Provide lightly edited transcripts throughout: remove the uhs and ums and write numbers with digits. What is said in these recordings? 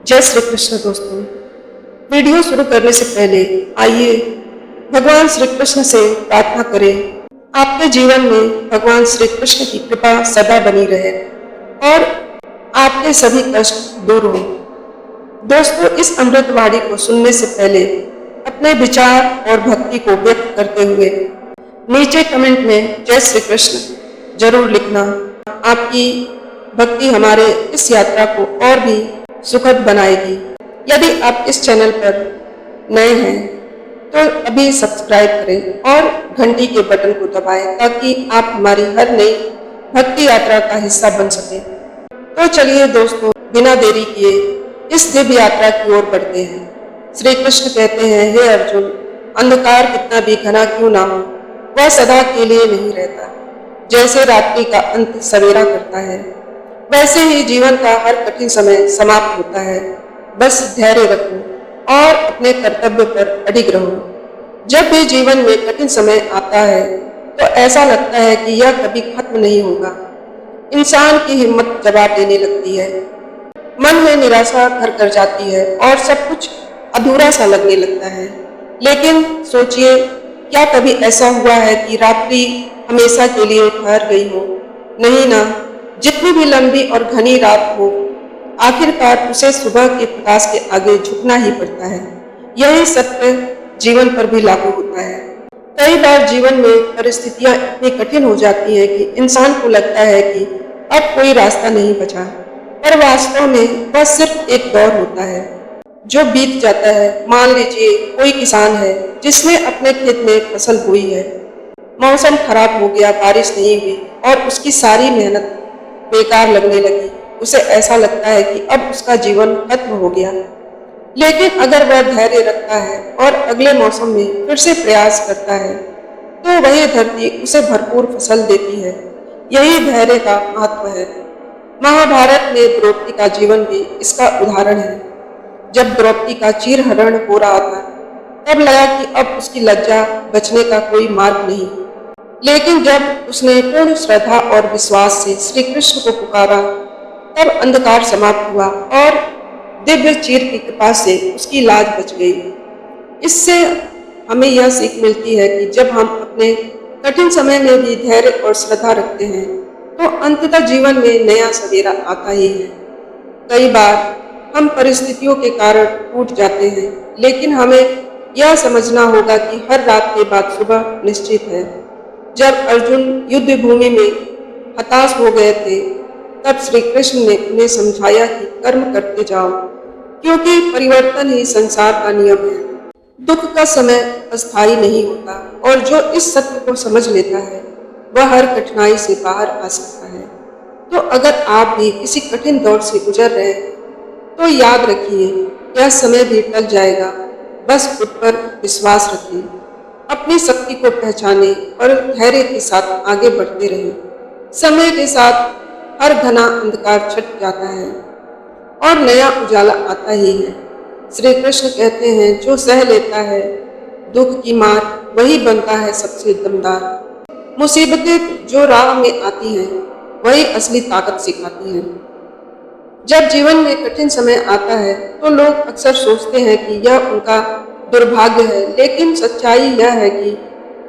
जय श्री कृष्ण दोस्तों। वीडियो शुरू करने से पहले आइए भगवान श्री कृष्ण से प्रार्थना करें। आपके जीवन में भगवान श्री कृष्ण की कृपा सदा बनी रहे और आपके सभी कष्ट दूर हों। दोस्तों, इस अमृतवाणी को सुनने से पहले अपने विचार और भक्ति को व्यक्त करते हुए नीचे कमेंट में जय श्री कृष्ण जरूर लिखना। आपकी भक्ति हमारे इस यात्रा को और भी सुखद बनाएगी। यदि आप इस चैनल पर नए हैं तो अभी सब्सक्राइब करें और घंटी के बटन को दबाएं ताकि आप हमारी हर नई भक्ति यात्रा का हिस्सा बन सकें। तो चलिए दोस्तों, बिना देरी किए इस दिव्य यात्रा की ओर बढ़ते हैं। श्री कृष्ण कहते हैं, हे अर्जुन, अंधकार कितना भी घना क्यों ना हो, वह सदा के लिए नहीं रहता। जैसे रात्रि का अंत सवेरा करता है, वैसे ही जीवन का हर कठिन समय समाप्त होता है। बस धैर्य रखो और अपने कर्तव्य पर अडिग रहो। जब भी जीवन में कठिन समय आता है तो ऐसा लगता है कि यह कभी खत्म नहीं होगा। इंसान की हिम्मत जवाब देने लगती है, मन में निराशा घर कर जाती है और सब कुछ अधूरा सा लगने लगता है। लेकिन सोचिए, क्या कभी ऐसा हुआ है कि रात्रि हमेशा के लिए ठहर गई हो? नहीं ना। जितनी भी लंबी और घनी रात हो, आखिरकार उसे सुबह के प्रकाश के आगे झुकना ही पड़ता है। यही सत्य जीवन पर भी लागू होता है। कई बार जीवन में परिस्थितियां इतनी कठिन हो जाती हैं कि इंसान को लगता है कि अब कोई रास्ता नहीं बचा, पर वास्तव में वह सिर्फ एक दौर होता है जो बीत जाता है। मान लीजिए कोई किसान है जिसने अपने खेत में फसल बोई है, मौसम खराब हो गया, बारिश नहीं हुई और उसकी सारी मेहनत बेकार लगने लगी। उसे ऐसा लगता है कि अब उसका जीवन खत्म हो गया। लेकिन अगर वह धैर्य रखता है और अगले मौसम में फिर से प्रयास करता है तो वही धरती उसे भरपूर फसल देती है। यही धैर्य का महत्व है। महाभारत में द्रौपदी का जीवन भी इसका उदाहरण है। जब द्रौपदी का चीरहरण हो रहा था तब लगा कि अब उसकी लज्जा बचने का कोई मार्ग नहीं। लेकिन जब उसने पूर्ण श्रद्धा और विश्वास से श्री कृष्ण को पुकारा तब अंधकार समाप्त हुआ और दिव्य चीर की कृपा से उसकी लाज बच गई। इससे हमें यह सीख मिलती है कि जब हम अपने कठिन समय में भी धैर्य और श्रद्धा रखते हैं तो अंततः जीवन में नया सवेरा आता ही है। कई बार हम परिस्थितियों के कारण टूट जाते हैं, लेकिन हमें यह समझना होगा कि हर रात के बाद सुबह निश्चित है। जब अर्जुन युद्ध भूमि में हताश हो गए थे तब श्री कृष्ण ने उन्हें समझाया कि कर्म करते जाओ, क्योंकि परिवर्तन ही संसार का नियम है। दुख का समय अस्थायी नहीं होता और जो इस सत्य को समझ लेता है वह हर कठिनाई से बाहर आ सकता है। तो अगर आप भी किसी कठिन दौर से गुजर रहे हैं तो याद रखिए, यह समय भी टल जाएगा। बस खुद पर विश्वास रखिए, अपनी शक्ति को पहचाने और धैर्य के साथ आगे बढ़ते रहें। समय के साथ हर घना अंधकार छट जाता है और नया उजाला आता ही है। श्री कृष्ण कहते हैं, जो सह लेता है दुख की मार वही बनता है सबसे दमदार। मुसीबतें जो राह में आती हैं वही असली ताकत सिखाती हैं। जब जीवन में कठिन समय आता है तो लोग अक्सर सोचते हैं कि यह उनका दुर्भाग्य है, लेकिन सच्चाई यह है कि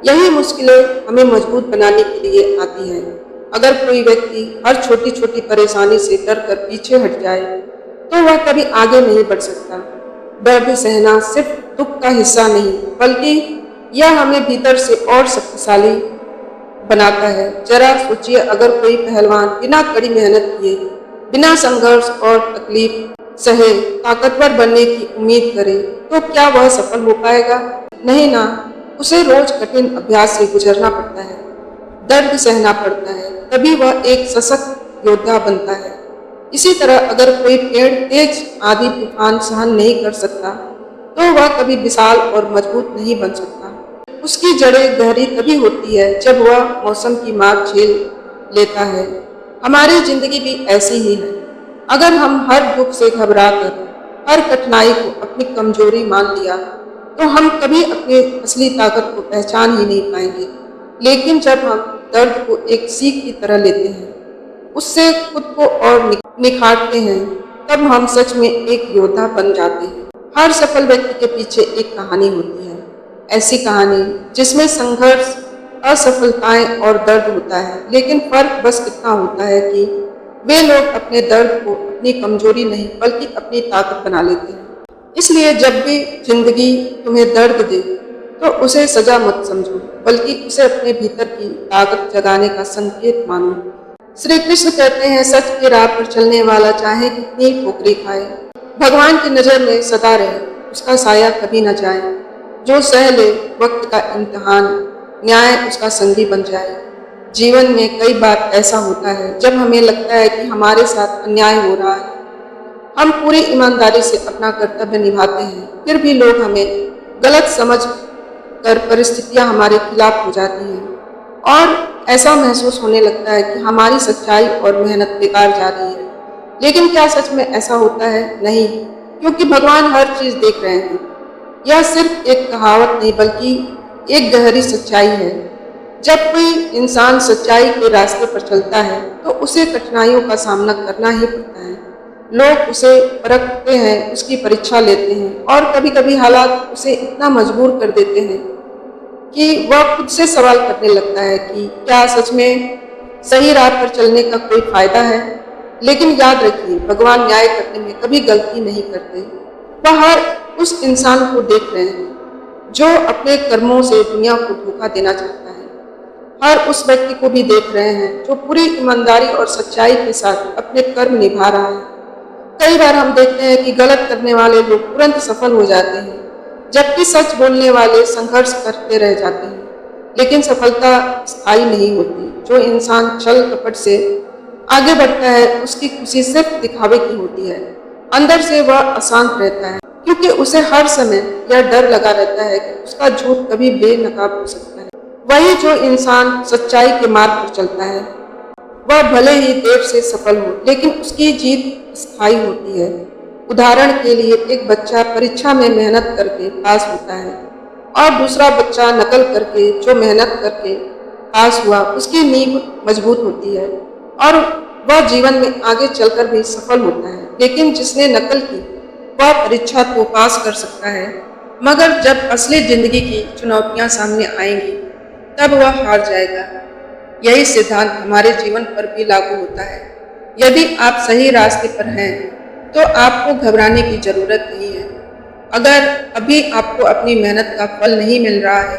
यही मुश्किलें हमें मजबूत बनाने के लिए आती हैं। अगर कोई व्यक्ति हर छोटी छोटी परेशानी से डर कर पीछे हट जाए तो वह कभी आगे नहीं बढ़ सकता। दर्द सहना सिर्फ दुख का हिस्सा नहीं, बल्कि यह हमें भीतर से और शक्तिशाली बनाता है। जरा सोचिए, अगर कोई पहलवान बिना कड़ी मेहनत किए, बिना संघर्ष और तकलीफ सहे ताकतवर बनने की उम्मीद करे तो क्या वह सफल हो पाएगा? नहीं ना। उसे रोज कठिन अभ्यास से गुजरना पड़ता है, दर्द सहना पड़ता है, तभी वह एक सशक्त योद्धा बनता है। इसी तरह अगर कोई पेड़ तेज आंधी तूफान सहन नहीं कर सकता तो वह कभी विशाल और मजबूत नहीं बन सकता। उसकी जड़ें गहरी तभी होती है जब वह मौसम की मार झेल लेता है। हमारी जिंदगी भी ऐसी ही है। अगर हम हर दुख से घबराकर हर कठिनाई को अपनी कमजोरी मान लिया तो हम कभी अपनी असली ताकत को पहचान ही नहीं पाएंगे। लेकिन जब हम दर्द को एक सीख की तरह लेते हैं, उससे खुद को और निखारते हैं तब हम सच में एक योद्धा बन जाते हैं। हर सफल व्यक्ति के पीछे एक कहानी होती है, ऐसी कहानी जिसमें संघर्ष, असफलताएं और दर्द होता है, लेकिन फर्क बस इतना होता है कि वे लोग अपने दर्द को अपनी कमजोरी नहीं बल्कि अपनी ताकत बना लेते हैं। इसलिए जब भी जिंदगी तुम्हें दर्द दे तो उसे सजा मत समझो, बल्कि उसे अपने भीतर की ताकत जगाने का संकेत मानो। श्री कृष्ण कहते हैं, सच के राह पर चलने वाला चाहे कितनी ठोकरें खाए, भगवान की नजर में सदा रहे, उसका साया कभी न जाए। जो सह ले वक्त का इम्तिहान, न्याय उसका संगी बन जाए। जीवन में कई बार ऐसा होता है जब हमें लगता है कि हमारे साथ अन्याय हो रहा है। हम पूरी ईमानदारी से अपना कर्तव्य निभाते हैं, फिर भी लोग हमें गलत समझ कर परिस्थितियां हमारे खिलाफ हो जाती हैं और ऐसा महसूस होने लगता है कि हमारी सच्चाई और मेहनत बेकार जा रही है। लेकिन क्या सच में ऐसा होता है? नहीं, क्योंकि भगवान हर चीज देख रहे हैं। यह सिर्फ एक कहावत नहीं बल्कि एक गहरी सच्चाई है। जब कोई इंसान सच्चाई के रास्ते पर चलता है तो उसे कठिनाइयों का सामना करना ही पड़ता है। लोग उसे परखते हैं, उसकी परीक्षा लेते हैं और कभी कभी हालात उसे इतना मजबूर कर देते हैं कि वह खुद से सवाल करने लगता है कि क्या सच में सही राह पर चलने का कोई फायदा है। लेकिन याद रखिए, भगवान न्याय करने में कभी गलती नहीं करते। वह हर उस इंसान को देख रहे हैं जो अपने कर्मों से दुनिया को धोखा देना चाहता है। हर उस व्यक्ति को भी देख रहे हैं जो पूरी ईमानदारी और सच्चाई के साथ अपने कर्म निभा रहा है। कई बार हम देखते हैं कि गलत करने वाले लोग तुरंत सफल हो जाते हैं, जबकि सच बोलने वाले संघर्ष करते रह जाते हैं। लेकिन सफलता स्थायी नहीं होती। जो इंसान छल कपट से आगे बढ़ता है उसकी खुशी सिर्फ दिखावे की होती है, अंदर से वह अशांत रहता है, क्योंकि उसे हर समय यह डर लगा रहता है कि उसका झूठ कभी बेनकाब हो सकता है। वही जो इंसान सच्चाई के मार्ग पर चलता है वह भले ही देर से सफल हो, लेकिन उसकी जीत स्थायी होती है। उदाहरण के लिए, एक बच्चा परीक्षा में मेहनत करके पास होता है और दूसरा बच्चा नकल करके जो मेहनत करके पास हुआ, उसकी नींव मजबूत होती है और वह जीवन में आगे चलकर भी सफल होता है। लेकिन जिसने नकल की वह परीक्षा तो पास कर सकता है, मगर जब असली जिंदगी की चुनौतियां सामने आएंगी तब वह हार जाएगा। यही सिद्धांत हमारे जीवन पर भी लागू होता है। यदि आप सही रास्ते पर हैं तो आपको घबराने की जरूरत नहीं है। अगर अभी आपको अपनी मेहनत का फल नहीं मिल रहा है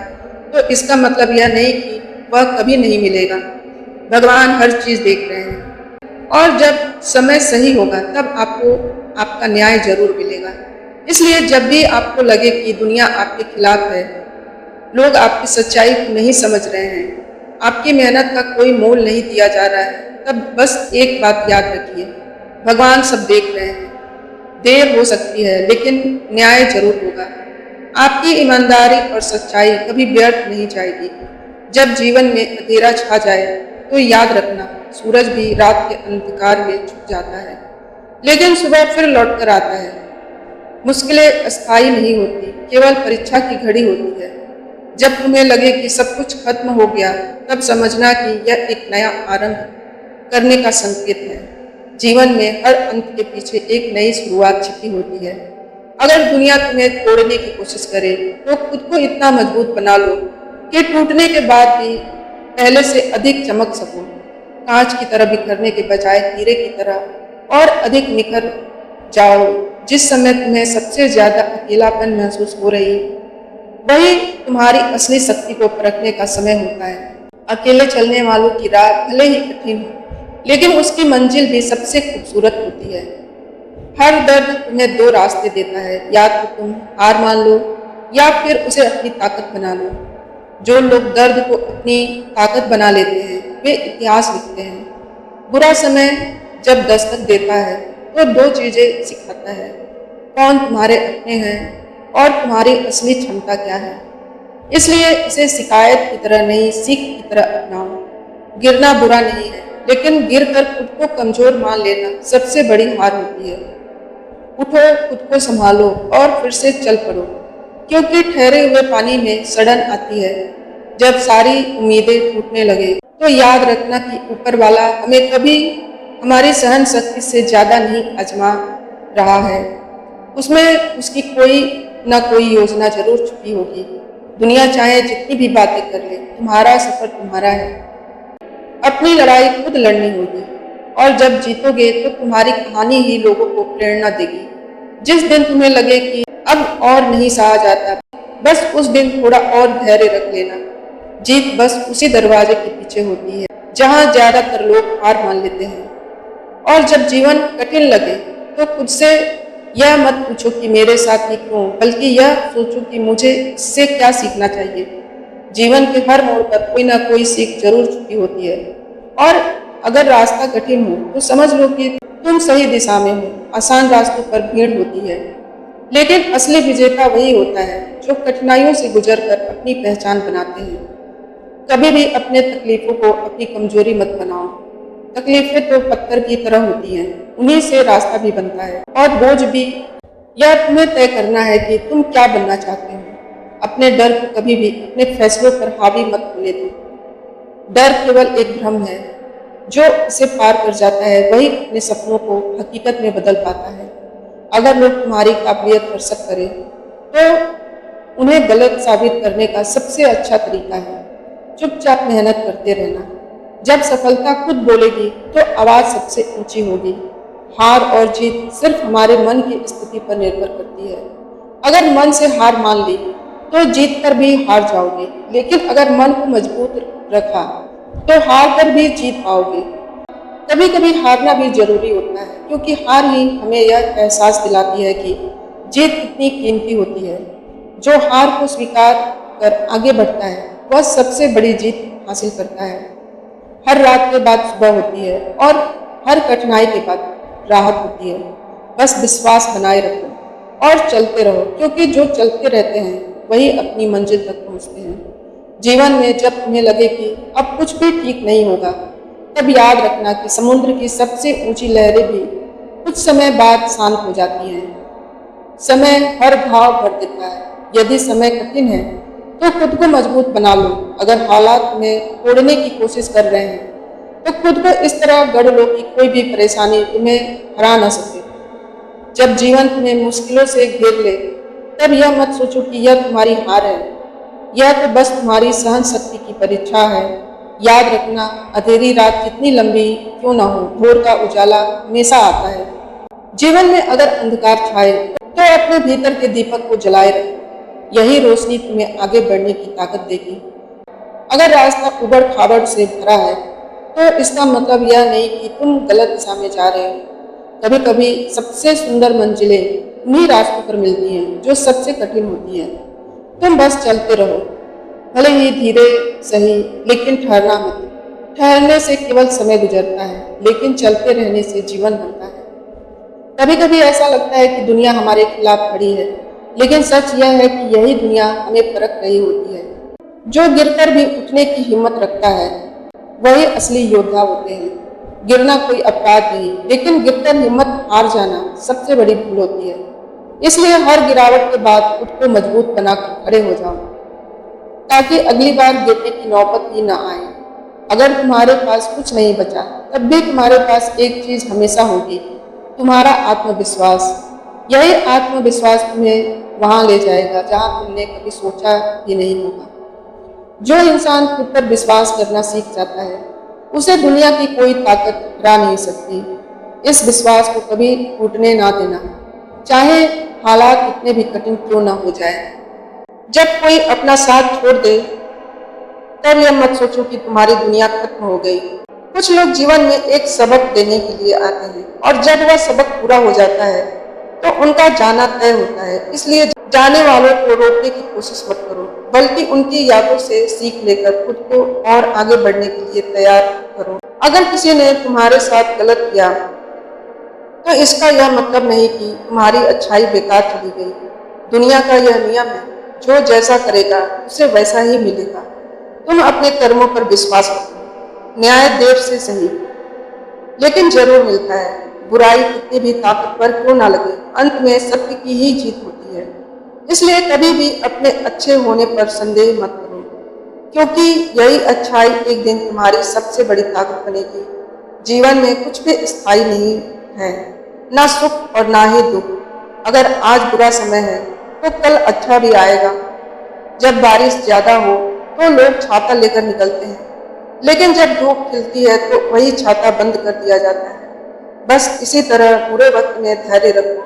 तो इसका मतलब यह नहीं कि वह कभी नहीं मिलेगा। भगवान हर चीज देख रहे हैं और जब समय सही होगा तब आपको आपका न्याय जरूर मिलेगा। इसलिए जब भी आपको लगे कि दुनिया आपके खिलाफ है, लोग आपकी सच्चाई को नहीं समझ रहे हैं, आपकी मेहनत का कोई मोल नहीं दिया जा रहा है, तब बस एक बात याद रखिए, भगवान सब देख रहे हैं। देर हो सकती है लेकिन न्याय जरूर होगा। आपकी ईमानदारी और सच्चाई कभी व्यर्थ नहीं जाएगी। जब जीवन में अंधेरा छा जाए तो याद रखना, सूरज भी रात के अंधकार में छुप जाता है लेकिन सुबह फिर लौट कर आता है। मुश्किलें अस्थायी नहीं होती, केवल परीक्षा की घड़ी होती है। जब तुम्हें लगे कि सब कुछ खत्म हो गया तब समझना कि यह एक नया आरंभ करने का संकेत है। जीवन में हर अंत के पीछे एक नई शुरुआत छिपी होती है। अगर दुनिया तुम्हें तोड़ने की कोशिश करे तो खुद को इतना मजबूत बना लो कि टूटने के बाद भी पहले से अधिक चमक सको। कांच की तरह बिखरने के बजाय हीरे की तरह और अधिक निखर जाओ। जिस समय तुम्हें सबसे ज्यादा अकेलापन महसूस हो रही, वही तुम्हारी असली शक्ति को परखने का समय होता है। अकेले चलने वालों की राह भले ही कठिन हो, लेकिन उसकी मंजिल भी सबसे खूबसूरत होती है। हर दर्द तुम्हें दो रास्ते देता है, या तो तुम हार मान लो या फिर उसे अपनी ताकत बना लो। जो लोग दर्द को अपनी ताकत बना लेते हैं वे इतिहास लिखते हैं। बुरा समय जब दस्तक देता है तो दो चीजें सिखाता है, कौन तुम्हारे अपने हैं और तुम्हारी असली क्षमता क्या है। इसलिए इसे शिकायत की तरह नहीं, सीख की तरह अपनाओ। गिरना बुरा नहीं है, लेकिन गिरकर खुद को कमजोर मान लेना सबसे बड़ी हार होती है। उठो, खुद को संभालो और फिर से चल पड़ो, क्योंकि ठहरे हुए पानी में सड़न आती है। जब सारी उम्मीदें टूटने लगे तो याद रखना कि ऊपर वाला हमें कभी हमारी सहन शक्ति से ज्यादा नहीं आजमा रहा है, उसमें उसकी कोई ना कोई योजना जरूर छुपी होगी। दुनिया चाहे जितनी भी बातें कर ले, तुम्हारा सफर तुम्हारा है। अपनी लड़ाई खुद लड़नी होगी, और जब जीतोगे तो तुम्हारी कहानी ही लोगों को प्रेरणा देगी। जिस दिन तुम्हें लगे कि अब और नहीं सहा जाता, बस उस दिन थोड़ा और धैर्य रख लेना। जीत बस उसी दरवाजे के पीछे होती है जहां ज्यादातर लोग हार मान लेते हैं। और जब जीवन कठिन लगे तो खुद से यह मत पूछो कि मेरे साथ ही क्यों, बल्कि यह सोचो कि मुझे इससे क्या सीखना चाहिए। जीवन के हर मोड़ पर कोई ना कोई सीख जरूर छुपी होती है, और अगर रास्ता कठिन हो तो समझ लो कि तुम सही दिशा में हो। आसान रास्तों पर भीड़ होती है, लेकिन असली विजेता वही होता है जो कठिनाइयों से गुजरकर अपनी पहचान बनाते हैं। कभी भी अपने तकलीफों को अपनी कमजोरी मत बनाओ। तकलीफें तो पत्थर की तरह होती हैं, उन्हीं से रास्ता भी बनता है और बोझ भी। यह तुम्हें तय करना है कि तुम क्या बनना चाहते हो। अपने डर को कभी भी अपने फैसलों पर हावी मत होने दो। डर केवल एक भ्रम है, जो इसे पार कर जाता है वही अपने सपनों को हकीकत में बदल पाता है। अगर लोग तुम्हारी काबिलियत पर शक करें तो उन्हें गलत साबित करने का सबसे अच्छा तरीका है चुपचाप मेहनत करते रहना। जब सफलता खुद बोलेगी तो आवाज सबसे ऊंची होगी। हार और जीत सिर्फ हमारे मन की स्थिति पर निर्भर करती है। अगर मन से हार मान ली तो जीत कर भी हार जाओगे, लेकिन अगर मन को मजबूत रखा तो हार कर भी जीत पाओगे। कभी कभी हारना भी जरूरी होता है, क्योंकि हार ही हमें यह एहसास दिलाती है कि जीत कितनी कीमती होती है। जो हार को स्वीकार कर आगे बढ़ता है वह सबसे बड़ी जीत हासिल करता है। हर रात के बाद सुबह होती है और हर कठिनाई के बाद राहत होती है। बस विश्वास बनाए रखो और चलते रहो, क्योंकि जो चलते रहते हैं वही अपनी मंजिल तक पहुंचते हैं। जीवन में जब तुम्हें लगे कि अब कुछ भी ठीक नहीं होगा, तब याद रखना कि समुद्र की सबसे ऊंची लहरें भी कुछ समय बाद शांत हो जाती हैं। समय हर घाव भर देता है। यदि समय कठिन है तो खुद को मजबूत बना लो। अगर हालात में तोड़ने की कोशिश कर रहे हैं तो खुद को इस तरह गढ़ लो कि कोई भी परेशानी तुम्हें हरा ना सके। जब जीवन तुम्हें मुश्किलों से घेर ले तब यह मत सोचो कि यह तुम्हारी हार है। यह तो बस तुम्हारी सहन शक्ति की परीक्षा है। याद रखना, अंधेरी रात जितनी लंबी क्यों ना हो, भोर का उजाला हमेशा आता है। जीवन में अगर अंधकार छाए तो अपने भीतर के दीपक को जलाए रखो। यही रोशनी तुम्हें आगे बढ़ने की ताकत देगी। अगर रास्ता उबड़ खाबड़ से भरा है तो इसका मतलब यह नहीं कि तुम गलत दिशा में जा रहे हो। कभी कभी सबसे सुंदर मंजिलें उन्हीं रास्तों पर मिलती हैं जो सबसे कठिन होती हैं। तुम बस चलते रहो, भले ही धीरे सही, लेकिन ठहरना मत। ठहरने से केवल समय गुजरता है, लेकिन चलते रहने से जीवन बनता है। कभी कभी ऐसा लगता है कि दुनिया हमारे खिलाफ खड़ी है, लेकिन सच यह है कि यही दुनिया हमें परख रही होती है। जो गिरकर भी उठने की हिम्मत रखता है वही असली योद्धा होते हैं। गिरना कोई अपराध नहीं, लेकिन गिरकर हिम्मत हार जाना सबसे बड़ी भूल होती है। इसलिए हर गिरावट के बाद खुद को मजबूत बनाकर खड़े हो जाओ, ताकि अगली बार गिरने की नौबत ही ना आए। अगर तुम्हारे पास कुछ नहीं बचा तब भी तुम्हारे पास एक चीज हमेशा होगी, तुम्हारा आत्मविश्वास। यही आत्मविश्वास तुम्हें वहां ले जाएगा जहां तुमने कभी सोचा भी नहीं होगा। जो इंसान खुद पर विश्वास करना सीख जाता है उसे दुनिया की कोई ताकत हरा नहीं सकती। इस विश्वास को कभी टूटने ना देना, चाहे हालात कितने भी कठिन क्यों ना हो जाए। जब कोई अपना साथ छोड़ दे तब यह मत सोचो कि तुम्हारी दुनिया खत्म हो गई। कुछ लोग जीवन में एक सबक देने के लिए आते हैं, और जब वह सबक पूरा हो जाता है तो उनका जाना तय होता है। इसलिए जाने वालों को रोकने की कोशिश मत करो, बल्कि उनकी यादों से सीख लेकर खुद को और आगे बढ़ने के लिए तैयार करो। अगर किसी ने तुम्हारे साथ गलत किया तो इसका यह मतलब नहीं कि तुम्हारी अच्छाई बेकार चली गई। दुनिया का यह नियम है, जो जैसा करेगा उसे वैसा ही मिलेगा। तुम अपने कर्मों पर विश्वास रखो। न्याय देर से सही, लेकिन जरूर मिलता है। बुराई कितनी भी ताकतवर क्यों ना लगे, अंत में सत्य की ही जीत होती है। इसलिए कभी भी अपने अच्छे होने पर संदेह मत करो, क्योंकि यही अच्छाई एक दिन तुम्हारी सबसे बड़ी ताकत बनेगी। जीवन में कुछ भी स्थायी नहीं है, ना सुख और ना ही दुख। अगर आज बुरा समय है तो कल अच्छा भी आएगा। जब बारिश ज्यादा हो तो लोग छाता लेकर निकलते हैं, लेकिन जब धूप खिलती है तो वही छाता बंद कर दिया जाता है। बस इसी तरह बुरे वक्त में धैर्य रखो,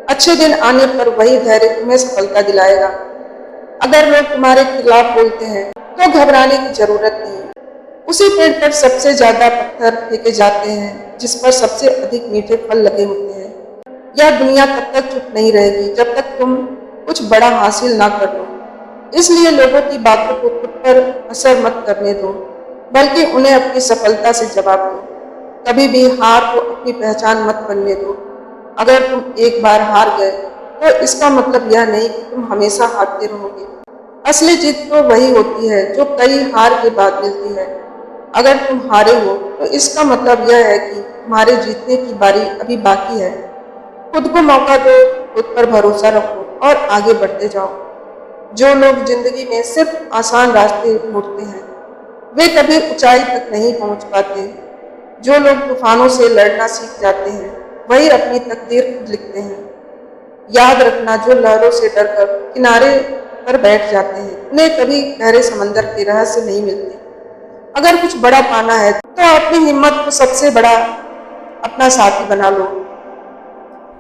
अच्छे दिन आने पर वही धैर्य तुम्हें सफलता दिलाएगा। अगर लोग तुम्हारे खिलाफ बोलते हैं तो घबराने की जरूरत नहीं। उसी पेड़ पर सबसे ज्यादा पत्थर फेंके जाते हैं जिस पर सबसे अधिक मीठे फल लगे होते हैं। यह दुनिया तब तक चुप नहीं रहेगी जब तक तुम कुछ बड़ा हासिल ना कर लो। इसलिए लोगों की बातों को खुद पर असर मत करने दो, बल्कि उन्हें अपनी सफलता से जवाब दो। कभी भी हार को अपनी पहचान मत बनने दो। अगर तुम एक बार हार गए तो इसका मतलब यह नहीं कि तुम हमेशा हारते रहोगे। असली जीत तो वही होती है जो कई हार के बाद मिलती है। अगर तुम हारे हो तो इसका मतलब यह है कि तुम्हारे जीतने की बारी अभी बाकी है। खुद को मौका दो, खुद पर भरोसा रखो और आगे बढ़ते जाओ। जो लोग जिंदगी में सिर्फ आसान रास्ते ढूंढते हैं वे कभी ऊंचाई तक नहीं पहुंच पाते। जो लोग तूफानों से लड़ना सीख जाते हैं वही अपनी तकदीर खुद लिखते हैं। याद रखना, जो लहरों से डरकर किनारे पर बैठ जाते हैं उन्हें कभी गहरे समंदर के रहस्य नहीं मिलते। अगर कुछ बड़ा पाना है तो अपनी हिम्मत को सबसे बड़ा अपना साथी बना लो।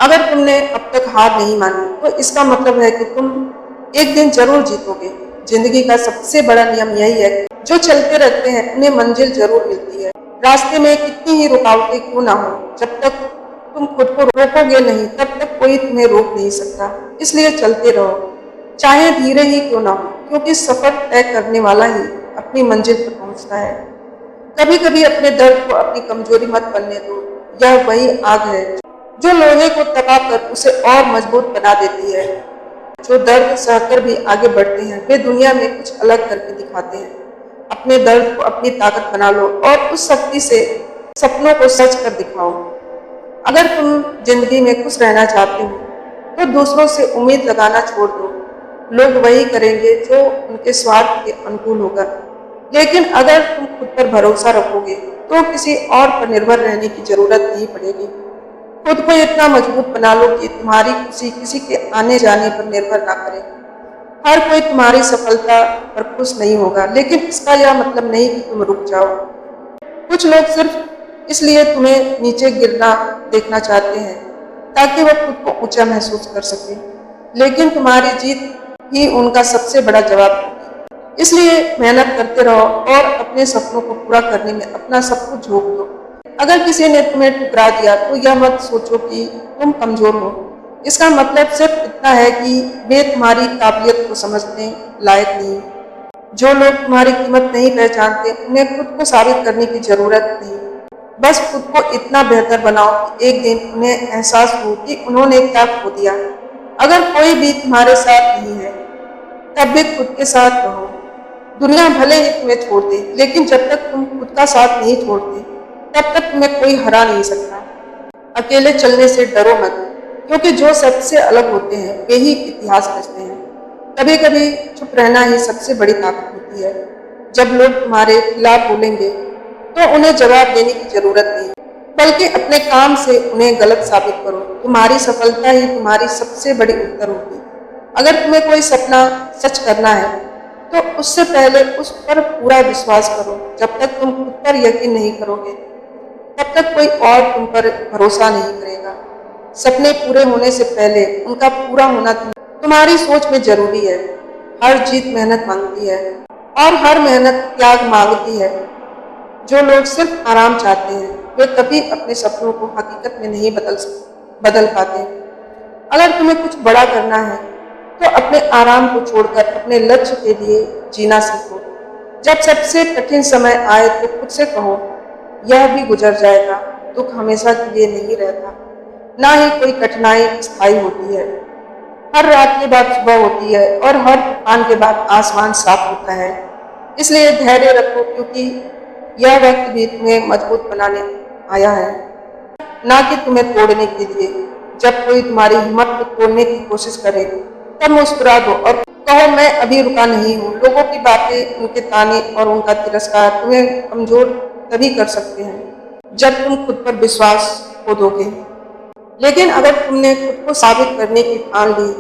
अगर तुमने अब तक हार नहीं मानी तो इसका मतलब है कि तुम एक दिन जरूर जीतोगे। जिंदगी का सबसे बड़ा नियम यही है कि जो चलते रहते हैं उन्हें मंजिल जरूर मिलती है। रास्ते में कितनी ही रुकावटें क्यों ना हो, जब तक तुम खुद को रोकोगे नहीं तब तक कोई तुम्हें रोक नहीं सकता। इसलिए चलते रहो, चाहे धीरे ही क्यों ना हो, क्योंकि सफर तय करने वाला ही अपनी मंजिल पर पहुंचता है। कभी कभी अपने दर्द को अपनी कमजोरी मत बनने दो। यह वही आग है जो लोहे को तपाकर उसे और मजबूत बना देती है। जो दर्द सहकर भी आगे बढ़ते हैं वे दुनिया में कुछ अलग करके दिखाते हैं। अपने दर्द को अपनी ताकत बना लो और उस शक्ति से सपनों को सच कर दिखाओ। अगर तुम जिंदगी में खुश रहना चाहते हो तो दूसरों से उम्मीद लगाना छोड़ दो। लोग वही करेंगे जो उनके स्वार्थ के अनुकूल होगा। लेकिन अगर तुम खुद पर भरोसा रखोगे तो किसी और पर निर्भर रहने की जरूरत नहीं पड़ेगी। खुद को इतना मजबूत बना लो कि तुम्हारी खुशी किसी के आने जाने पर निर्भर ना करे। हर कोई तुम्हारी सफलता पर खुश नहीं होगा, लेकिन इसका यह मतलब नहीं कि तुम रुक जाओ। कुछ लोग सिर्फ इसलिए तुम्हें नीचे गिरना देखना चाहते हैं ताकि वह खुद को ऊंचा महसूस कर सके, लेकिन तुम्हारी जीत ही उनका सबसे बड़ा जवाब होगी। इसलिए मेहनत करते रहो और अपने सपनों को पूरा करने में अपना सब कुछ झोंक दो। अगर किसी ने तुम्हें ठुकरा दिया तो यह मत सोचो कि तुम कमजोर हो। इसका मतलब सिर्फ इतना है कि वे तुम्हारी काबिलियत को समझने लायक नहीं। जो लोग तुम्हारी कीमत नहीं पहचानते उन्हें खुद को साबित करने की जरूरत नहीं। बस खुद को इतना बेहतर बनाओ कि एक दिन उन्हें एहसास हो कि उन्होंने क्या खो दिया। अगर कोई भी तुम्हारे साथ नहीं है तब भी खुद के साथ रहो। दुनिया भले ही तुम्हें छोड़ दे, लेकिन जब तक तुम खुद का साथ नहीं छोड़ते तब तक तुम्हें कोई हरा नहीं सकता। अकेले चलने से डरो मत, क्योंकि जो सबसे अलग होते हैं वे ही इतिहास रचते हैं। कभी कभी चुप रहना ही सबसे बड़ी ताकत होती है। जब लोग तुम्हारे खिलाफ बोलेंगे तो उन्हें जवाब देने की जरूरत नहीं, बल्कि अपने काम से उन्हें गलत साबित करो। तुम्हारी सफलता ही तुम्हारी सबसे बड़ी उत्तर होगी। अगर तुम्हें कोई सपना सच करना है तो उससे पहले उस पर पूरा विश्वास करो। जब तक तुम खुद पर यकीन नहीं करोगे तब तक कोई और तुम पर भरोसा नहीं करेगा। सपने पूरे होने से पहले उनका पूरा होना तुम्हारी सोच में जरूरी है। हर जीत मेहनत मांगती है और हर मेहनत त्याग मांगती है। जो लोग सिर्फ आराम चाहते हैं वे कभी अपने सपनों को हकीकत में नहीं बदल पाते। अगर तुम्हें कुछ बड़ा करना है तो अपने आराम को छोड़कर अपने लक्ष्य के लिए जीना सीखो। जब सबसे कठिन समय आए तो खुद से कहो, यह भी गुजर जाएगा। दुख हमेशा के लिए नहीं रहता, ना ही कोई कठिनाई स्थायी होती है। हर रात के बाद सुबह होती है और हर तूफान के बाद आसमान साफ होता है। इसलिए धैर्य रखो, क्योंकि यह वक्त भी तुम्हें मजबूत बनाने आया है, ना कि तुम्हें तोड़ने के लिए। जब कोई तुम्हारी हिम्मत को तोड़ने की कोशिश करे तब मुस्कुरा दो और कहो, मैं अभी रुका नहीं हूँ। लोगों की बातें, उनके ताने और उनका तिरस्कार तुम्हें कमजोर तभी कर सकते हैं जब तुम खुद पर विश्वास खो दोगे। लेकिन अगर तुमने खुद को साबित करने की ठान ली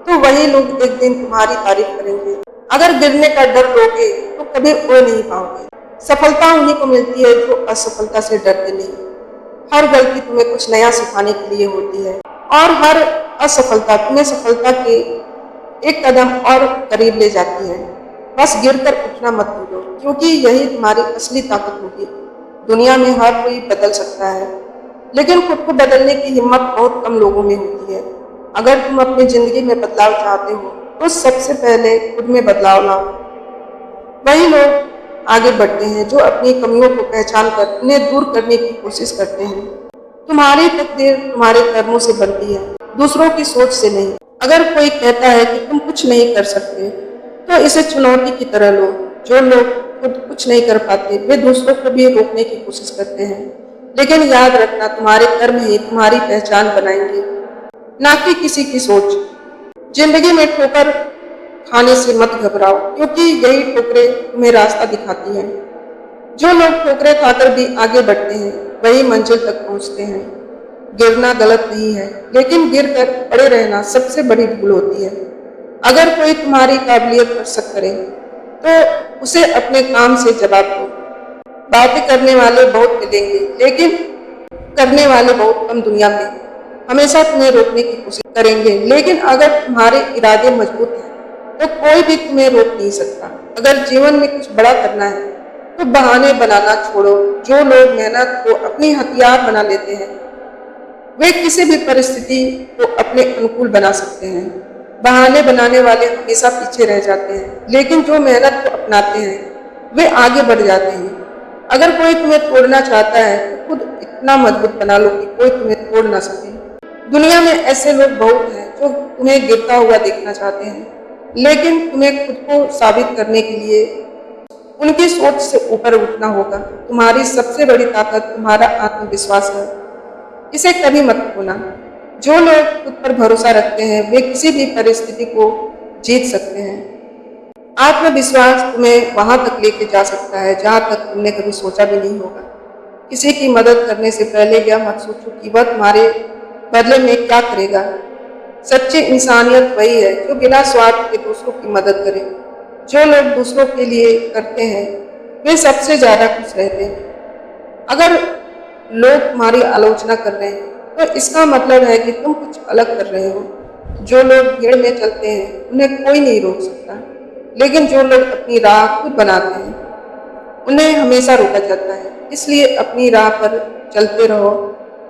तो वही लोग एक दिन तुम्हारी तारीफ करेंगे। अगर गिरने का डर लोगे तो कभी उड़ नहीं पाओगे। सफलता उन्हीं को मिलती है जो असफलता से डरते नहीं। हर गलती तुम्हें कुछ नया सिखाने के लिए होती है और हर असफलता तुम्हें सफलता के एक कदम और करीब ले जाती है। बस गिरकर उठना मत भूलो, क्योंकि यही तुम्हारी असली ताकत होगी। दुनिया में हर कोई बदल सकता है, लेकिन खुद को बदलने की हिम्मत बहुत कम लोगों में होती है। अगर तुम अपनी जिंदगी में बदलाव चाहते हो तो सबसे पहले खुद में बदलाव लाओ। वही लोग आगे बढ़ते हैं जो अपनी कमियों को पहचान कर उन्हें दूर करने की कोशिश करते हैं। तुम्हारी तकदीर तुम्हारे कर्मों से बनती है, दूसरों की सोच से नहीं। अगर कोई कहता है कि तुम कुछ नहीं कर सकते तो इसे चुनौती की तरह लो। जो लोग खुद कुछ नहीं कर पाते वे दूसरों को भी रोकने की कोशिश करते हैं, लेकिन याद रखना तुम्हारे कर्म ही तुम्हारी पहचान बनाएंगे, ना कि किसी की सोच। जिंदगी में ठोकर खाने से मत घबराओ, क्योंकि यही ठोकरें तुम्हें रास्ता दिखाती हैं। जो लोग ठोकरें खाकर भी आगे बढ़ते हैं वही मंजिल तक पहुंचते हैं। गिरना गलत नहीं है, लेकिन गिरकर पड़े रहना सबसे बड़ी भूल होती है। अगर कोई तुम्हारी काबिलियत पर शक करे तो उसे अपने काम से जवाब दो। बातें करने वाले बहुत मिलेंगे, लेकिन करने वाले बहुत कम दुनिया में। हमेशा तुम्हें रोकने की कोशिश करेंगे, लेकिन अगर तुम्हारे इरादे मजबूत हैं तो कोई भी तुम्हें रोक नहीं सकता। अगर जीवन में कुछ बड़ा करना है तो बहाने बनाना छोड़ो। जो लोग मेहनत को अपनी हथियार बना लेते हैं वे किसी भी परिस्थिति को अपने अनुकूल बना सकते हैं। बहाने बनाने वाले हमेशा पीछे रह जाते हैं, लेकिन जो मेहनत को अपनाते हैं वे आगे बढ़ जाते हैं। अगर कोई तुम्हें तोड़ना चाहता है तो खुद इतना मजबूत बना लो कि कोई तुम्हें तोड़ ना सके। दुनिया में ऐसे लोग बहुत हैं जो तुम्हें गिरता हुआ देखना चाहते हैं, लेकिन तुम्हें खुद को साबित करने के लिए उनकी सोच से ऊपर उठना होगा। तुम्हारी सबसे बड़ी ताकत तुम्हारा आत्मविश्वास है, इसे कभी मत खोना। जो लोग खुद पर भरोसा रखते हैं वे किसी भी परिस्थिति को जीत सकते हैं। आत्मविश्वास तुम्हें वहां तक लेके जा सकता है जहां तक तुमने कभी सोचा भी नहीं होगा। किसी की मदद करने से पहले यह मत सोचो कि वह तुम्हारे बदले में क्या करेगा। सच्ची इंसानियत वही है जो बिना स्वार्थ के दूसरों की मदद करे। जो लोग दूसरों के लिए करते हैं वे सबसे ज्यादा खुश रहते हैं। अगर लोग तुम्हारी आलोचना कर रहे हैं तो इसका मतलब है कि तुम कुछ अलग कर रहे हो। जो लोग भीड़ में चलते हैं उन्हें कोई नहीं रोक सकता, लेकिन जो लोग अपनी राह खुद बनाते हैं उन्हें हमेशा रोका जाता है। इसलिए अपनी राह पर चलते रहो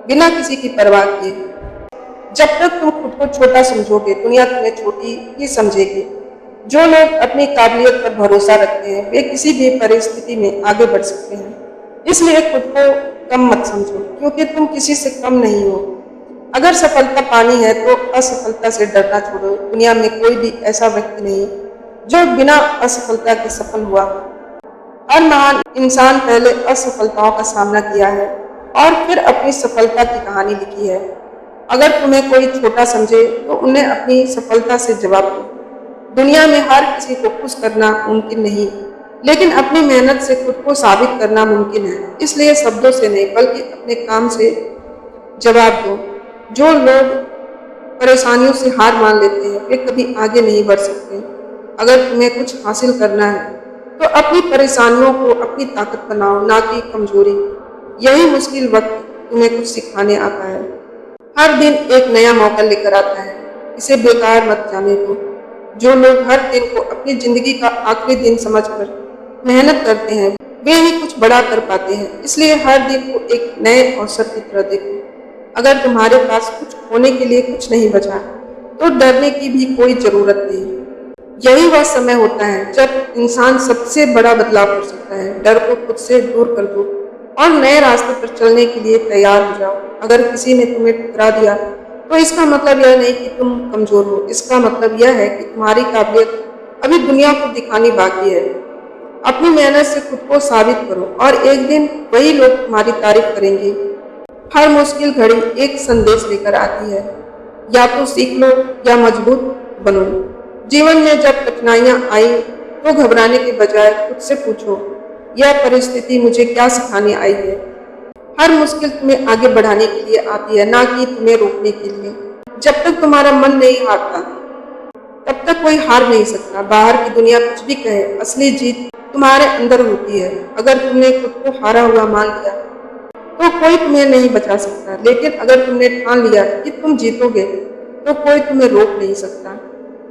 बिना किसी की परवाह किए। जब तक तुम खुद को छोटा समझोगे दुनिया तुम्हें छोटी ही समझेगी। जो लोग अपनी काबिलियत पर भरोसा रखते हैं वे किसी भी परिस्थिति में आगे बढ़ सकते हैं। इसलिए खुद को कम मत समझो, क्योंकि तुम किसी से कम नहीं हो। अगर सफलता पानी है तो असफलता से डरना छोड़ो। दुनिया में कोई भी ऐसा व्यक्ति नहीं जो बिना असफलता के सफल हुआ। हर महान इंसान पहले असफलताओं का सामना किया है और फिर अपनी सफलता की कहानी लिखी है। अगर तुम्हें कोई छोटा समझे तो उन्हें अपनी सफलता से जवाब दो। दुनिया में हर किसी को खुश करना मुमकिन नहीं, लेकिन अपनी मेहनत से खुद को साबित करना मुमकिन है। इसलिए शब्दों से नहीं बल्कि अपने काम से जवाब दो। जो लोग परेशानियों से हार मान लेते हैं वे कभी आगे नहीं बढ़ सकते। अगर तुम्हें कुछ हासिल करना है तो अपनी परेशानियों को अपनी ताकत बनाओ, ना कि कमजोरी। यही मुश्किल वक्त तुम्हें कुछ सिखाने आता है। हर दिन एक नया मौका लेकर आता है, इसे बेकार मत जाने दो। जो लोग हर दिन को अपनी जिंदगी का आखिरी दिन समझकर मेहनत करते हैं वे ही कुछ बड़ा कर पाते हैं। इसलिए हर दिन को एक नए अवसर की तरह देखो। अगर तुम्हारे पास कुछ होने के लिए कुछ नहीं बचा तो डरने की भी कोई जरूरत नहीं। यही वह समय होता है जब इंसान सबसे बड़ा बदलाव कर सकता है। डर को खुद से दूर कर दो और नए रास्ते पर चलने के लिए तैयार हो जाओ। अगर किसी ने तुम्हें ठुकरा दिया तो इसका मतलब यह नहीं कि तुम कमजोर हो, इसका मतलब यह है कि तुम्हारी काबिलियत अभी दुनिया को दिखानी बाकी है। अपनी मेहनत से खुद को साबित करो और एक दिन वही लोग तुम्हारी तारीफ करेंगे। हर मुश्किल घड़ी एक संदेश लेकर आती है, या तो सीख लो या मजबूत बनो। जीवन में जब कठिनाइयां आई तो घबराने के बजाय खुद से पूछो, यह परिस्थिति मुझे क्या सिखाने आई है। हर मुश्किल तुम्हें आगे बढ़ाने के लिए आती है, ना कि तुम्हें रोकने के लिए। जब तक तुम्हारा मन नहीं हारता, तब तक कोई हार नहीं सकता। बाहर की दुनिया कुछ भी कहे, असली जीत तुम्हारे अंदर होती है। अगर तुमने खुद को हारा हुआ मान लिया, तो कोई तुम्हें नहीं बचा सकता। लेकिन अगर तुमने ठान लिया कि तुम जीतोगे, तो कोई तुम्हें रोक नहीं सकता।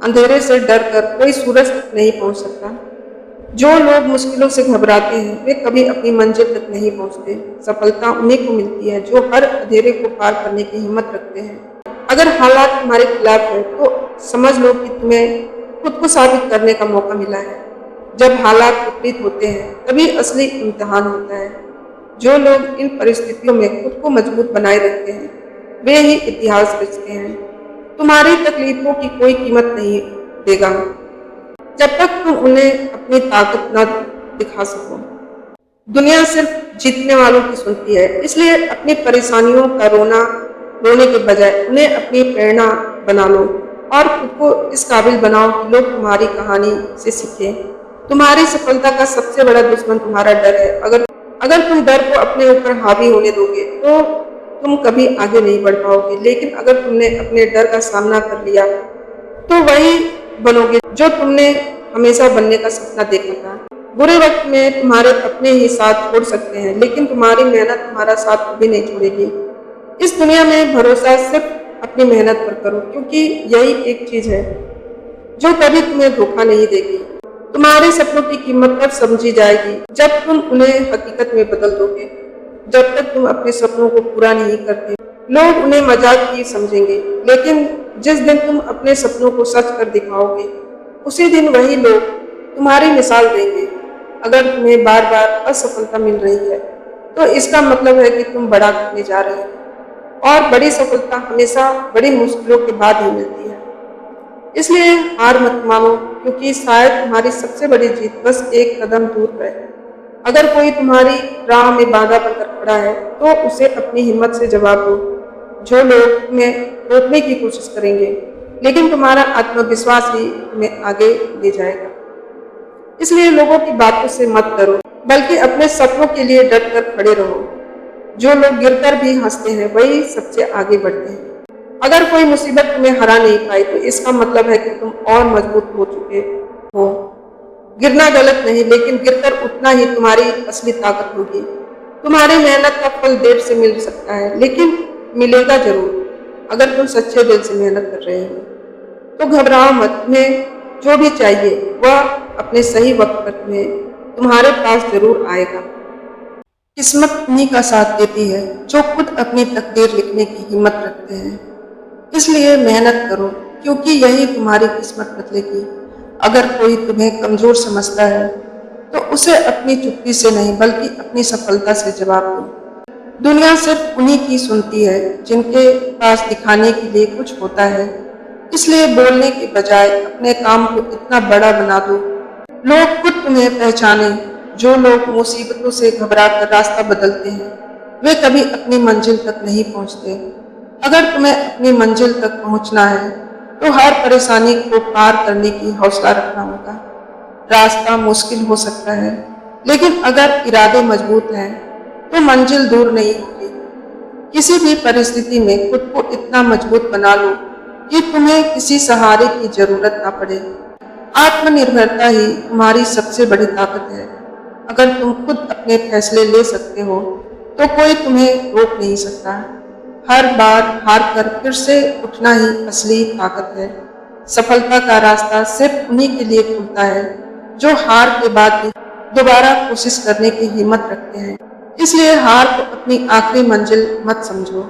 अंधेरे से डर कर कोई सूरज तक नहीं पहुंच सकता। जो लोग मुश्किलों से घबराते हैं, वे कभी अपनी मंजिल तक नहीं पहुंचते। सफलता उन्हीं को मिलती है जो हर अंधेरे को पार करने की हिम्मत रखते हैं। अगर हालात तुम्हारे खिलाफ है, तो समझ लो कि तुम्हें खुद को साबित करने का मौका मिला है। जब हालात विपरीत होते हैं, तभी असली इम्तिहान होता है। जो लोग इन परिस्थितियों में खुद को मजबूत बनाए रखते हैं, वे ही इतिहास रचते हैं। तुम्हारी तकलीफों की कोई कीमत नहीं देगा जब तक तुम उन्हें अपनी ताकत न दिखा सको। दुनिया सिर्फ जीतने वालों की सुनती है, इसलिए अपनी परेशानियों का रोने के बजाय उन्हें अपनी प्रेरणा बना लो और खुद को इस काबिल बनाओ कि लोग तुम्हारी कहानी से सीखें। तुम्हारी सफलता का सबसे बड़ा दुश्मन तुम्हारा डर है। अगर तुम डर को अपने ऊपर हावी होने दोगे, तो तुम कभी आगे नहीं बढ़ पाओगे। लेकिन अगर तुमने अपने डर का सामना कर लिया, तो वही बनोगे जो तुमने हमेशा बनने का सपना देखा था। बुरे वक्त में तुम्हारे अपने ही साथ छोड़ सकते हैं, लेकिन तुम्हारी मेहनत तुम्हारा साथ कभी नहीं छोड़ेगी। इस दुनिया में भरोसा सिर्फ अपनी मेहनत पर करो, क्योंकि यही एक चीज है जो कभी तुम्हें धोखा नहीं देगी। तुम्हारे सपनों की कीमत तब समझी जाएगी जब तुम उन्हें हकीकत में बदल दोगे। जब तक तुम अपने सपनों को पूरा नहीं करते, लोग उन्हें मजाक ही समझेंगे। लेकिन जिस दिन तुम अपने सपनों को सच कर दिखाओगे, उसी दिन वही लोग तुम्हारी मिसाल देंगे। अगर तुम्हें बार बार असफलता मिल रही है, तो इसका मतलब है कि तुम बड़ा करने जा रहे हो। और बड़ी सफलता हमेशा बड़ी मुश्किलों के बाद ही मिलती है। इसलिए हार मत मानो, क्योंकि शायद तुम्हारी सबसे बड़ी जीत बस एक कदम दूर है। अगर कोई तुम्हारी राह में बाधा बनकर खड़ा है, तो उसे अपनी हिम्मत से जवाब दो। जो लोग तुम्हें रोकने की कोशिश करेंगे, लेकिन तुम्हारा आत्मविश्वास ही तुम्हें आगे ले जाएगा। इसलिए लोगों की बातों से मत डरो, बल्कि अपने सपनों के लिए डट कर खड़े रहो। जो लोग गिरकर भी हंसते हैं, वही सबसे आगे बढ़ते हैं। अगर कोई मुसीबत तुम्हें हरा नहीं पाई, तो इसका मतलब है कि तुम और मजबूत हो चुके हो। गिरना गलत नहीं, लेकिन गिरकर उठना ही तुम्हारी असली ताकत होगी। तुम्हारी मेहनत का फल देर से मिल सकता है, लेकिन मिलेगा जरूर। अगर तुम सच्चे दिल से मेहनत कर रहे हो, तो घबराओ मत। तुम्हें जो भी चाहिए, वह अपने सही वक्त पर तुम्हारे पास जरूर आएगा। किस्मत उन्हीं का साथ देती है जो खुद अपनी तकदीर लिखने की हिम्मत रखते हैं। इसलिए मेहनत करो, क्योंकि यही तुम्हारी किस्मत बदलेगी। अगर कोई तुम्हें कमजोर समझता है, तो उसे अपनी चुप्पी से नहीं, बल्कि अपनी सफलता से जवाब दो। दुनिया सिर्फ उन्हीं की सुनती है जिनके पास दिखाने के लिए कुछ होता है। इसलिए बोलने के बजाय अपने काम को इतना बड़ा बना दो, लोग खुद तुम्हें पहचाने। जो लोग मुसीबतों से घबराकर रास्ता बदलते हैं, वे कभी अपनी मंजिल तक नहीं पहुंचते। अगर तुम्हें अपनी मंजिल तक पहुंचना है, तो हर परेशानी को पार करने की हौसला रखना होगा। रास्ता मुश्किल हो सकता है, लेकिन अगर इरादे मजबूत हैं, तो मंजिल दूर नहीं होगी। किसी भी परिस्थिति में खुद को इतना मजबूत बना लो कि तुम्हें किसी सहारे की जरूरत ना पड़े। आत्मनिर्भरता ही तुम्हारी सबसे बड़ी ताकत है। अगर तुम खुद अपने फैसले ले सकते हो, तो कोई तुम्हें रोक नहीं सकता। हर बार हार कर फिर से उठना ही असली ताकत है। सफलता का रास्ता सिर्फ उन्हीं के लिए खुलता है जो हार के बाद भी दोबारा कोशिश करने की हिम्मत रखते हैं। इसलिए हार को अपनी आखिरी मंजिल मत समझो,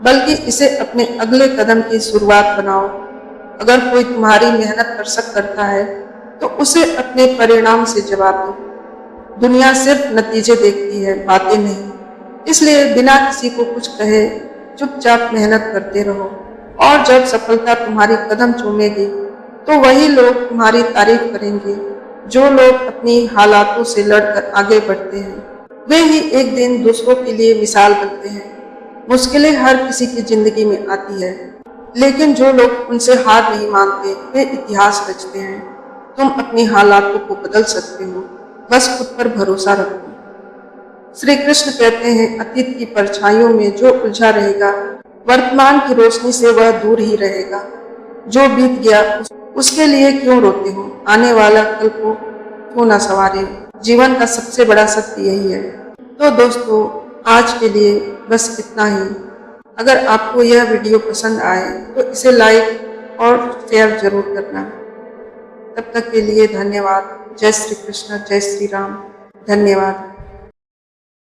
बल्कि इसे अपने अगले कदम की शुरुआत बनाओ। अगर कोई तुम्हारी मेहनत पर शक करता है, तो उसे अपने परिणाम से जवाब दो। दुनिया सिर्फ नतीजे देखती है, बातें नहीं। इसलिए बिना किसी को कुछ कहे चुपचाप मेहनत करते रहो, और जब सफलता तुम्हारी कदम चूमेगी, तो वही लोग तुम्हारी तारीफ करेंगे। जो लोग अपनी हालातों से लड़कर आगे बढ़ते हैं, वे ही एक दिन दूसरों के लिए मिसाल बनते हैं। मुश्किलें हर किसी की जिंदगी में आती है, लेकिन जो लोग उनसे हार नहीं मानते, वे इतिहास रचते हैं। तुम अपनी हालातों को बदल सकते हो, बस खुद पर भरोसा रखो। श्री कृष्ण कहते हैं, अतीत की परछाइयों में जो उलझा रहेगा, वर्तमान की रोशनी से वह दूर ही रहेगा। जो बीत गया उसके लिए क्यों रोते हो, आने वाला कल को क्यों ना संवारे हो। जीवन का सबसे बड़ा सत्य यही है। तो दोस्तों, आज के लिए बस इतना ही। अगर आपको यह वीडियो पसंद आए तो इसे लाइक और शेयर जरूर करना। तब तक के लिए धन्यवाद। जय श्री कृष्ण, जय श्री राम। धन्यवाद।